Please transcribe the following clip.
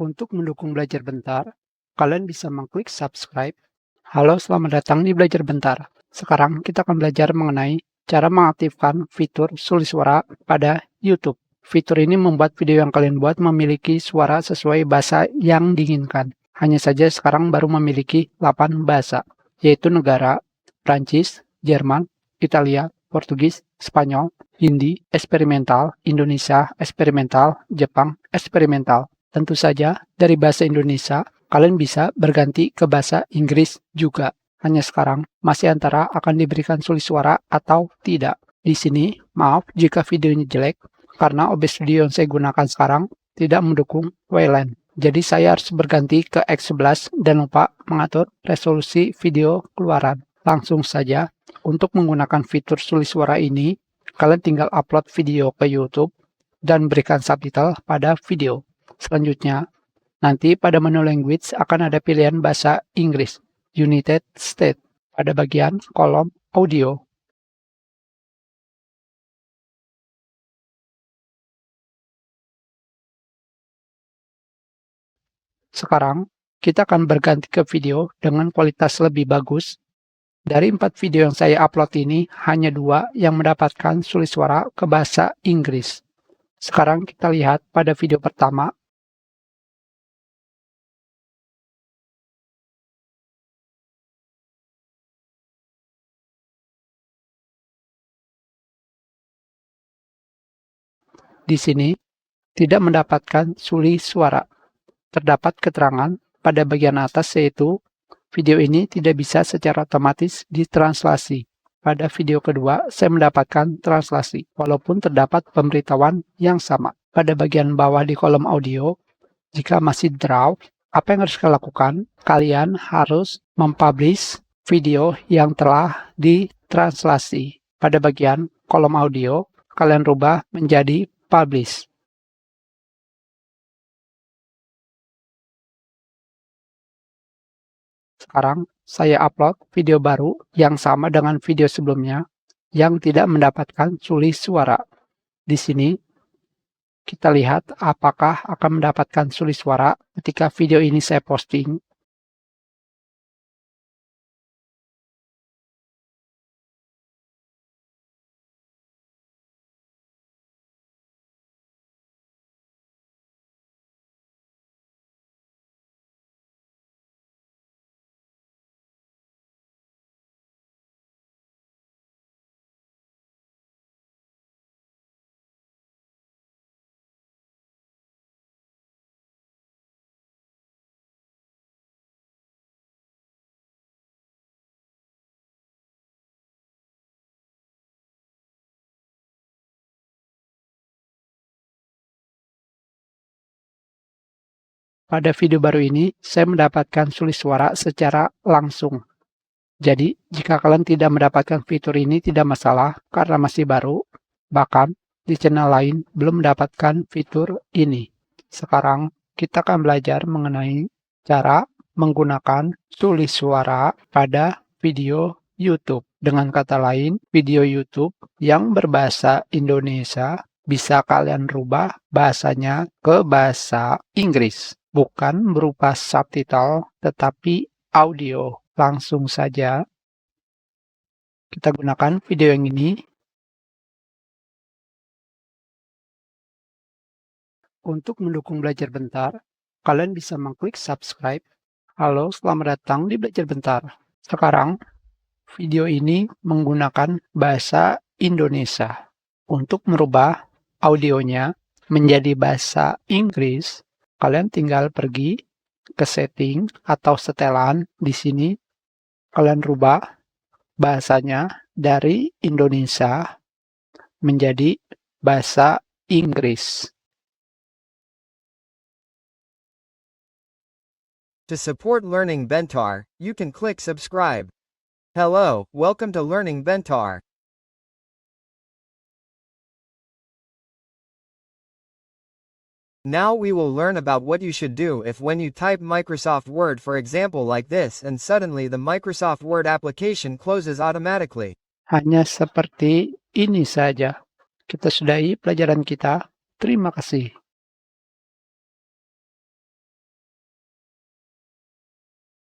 Untuk mendukung Belajar Bentar, kalian bisa mengklik subscribe. Halo, selamat datang di Belajar Bentar. Sekarang kita akan belajar mengenai cara mengaktifkan fitur sulit suara pada YouTube. Fitur ini membuat video yang kalian buat memiliki suara sesuai bahasa yang diinginkan. Hanya saja sekarang baru memiliki 8 bahasa, yaitu negara, Prancis, Jerman, Italia, Portugis, Spanyol, Hindi, eksperimental, Indonesia, eksperimental, Jepang, eksperimental. Tentu saja, dari bahasa Indonesia, kalian bisa berganti ke bahasa Inggris juga. Hanya sekarang, masih antara akan diberikan sulit suara atau tidak. Di sini, maaf jika videonya jelek, karena OBS video yang saya gunakan sekarang tidak mendukung Wayland. Jadi saya harus berganti ke X11 dan lupa mengatur resolusi video keluaran. Langsung saja, untuk menggunakan fitur sulit suara ini, kalian tinggal upload video ke YouTube dan berikan subtitle pada video. Selanjutnya, nanti pada menu language akan ada pilihan bahasa Inggris, United States, pada bagian kolom audio. Sekarang, kita akan berganti ke video dengan kualitas lebih bagus. Dari 4 video yang saya upload ini, hanya 2 yang mendapatkan sulit suara ke bahasa Inggris. Sekarang kita lihat pada video pertama. Di sini, tidak mendapatkan sulit suara. Terdapat keterangan pada bagian atas yaitu video ini tidak bisa secara otomatis ditranslasi. Pada video kedua, saya mendapatkan translasi, walaupun terdapat pemberitahuan yang sama. Pada bagian bawah di kolom audio, jika masih draw, apa yang harus kalian lakukan? Kalian harus mempublish video yang telah ditranslasi. Pada bagian kolom audio, kalian rubah menjadi publish. Sekarang saya upload video baru yang sama dengan video sebelumnya yang tidak mendapatkan sulit suara. Di sini kita lihat apakah akan mendapatkan sulit suara ketika video ini saya posting. Pada video baru ini, saya mendapatkan sulit suara secara langsung. Jadi, jika kalian tidak mendapatkan fitur ini tidak masalah karena masih baru, bahkan di channel lain belum mendapatkan fitur ini. Sekarang, kita akan belajar mengenai cara menggunakan sulit suara pada video YouTube. Dengan kata lain, video YouTube yang berbahasa Indonesia bisa kalian rubah bahasanya ke bahasa Inggris. Bukan berupa subtitle, tetapi audio. Langsung saja kita gunakan video yang ini. Untuk mendukung Belajar Bentar, kalian bisa mengklik subscribe. Halo, selamat datang di Belajar Bentar. Sekarang, video ini menggunakan bahasa Indonesia. Untuk merubah audionya menjadi bahasa Inggris, kalian tinggal pergi ke setting atau setelan di sini. Kalian rubah bahasanya dari Indonesia menjadi bahasa Inggris. To support Learning Bentar, you can click subscribe. Hello, welcome to Learning Bentar. Now we will learn about what you should do if when you type Microsoft Word for example like this and suddenly the Microsoft Word application closes automatically. Hanya seperti ini saja. Kita sudahi pelajaran kita. Terima kasih.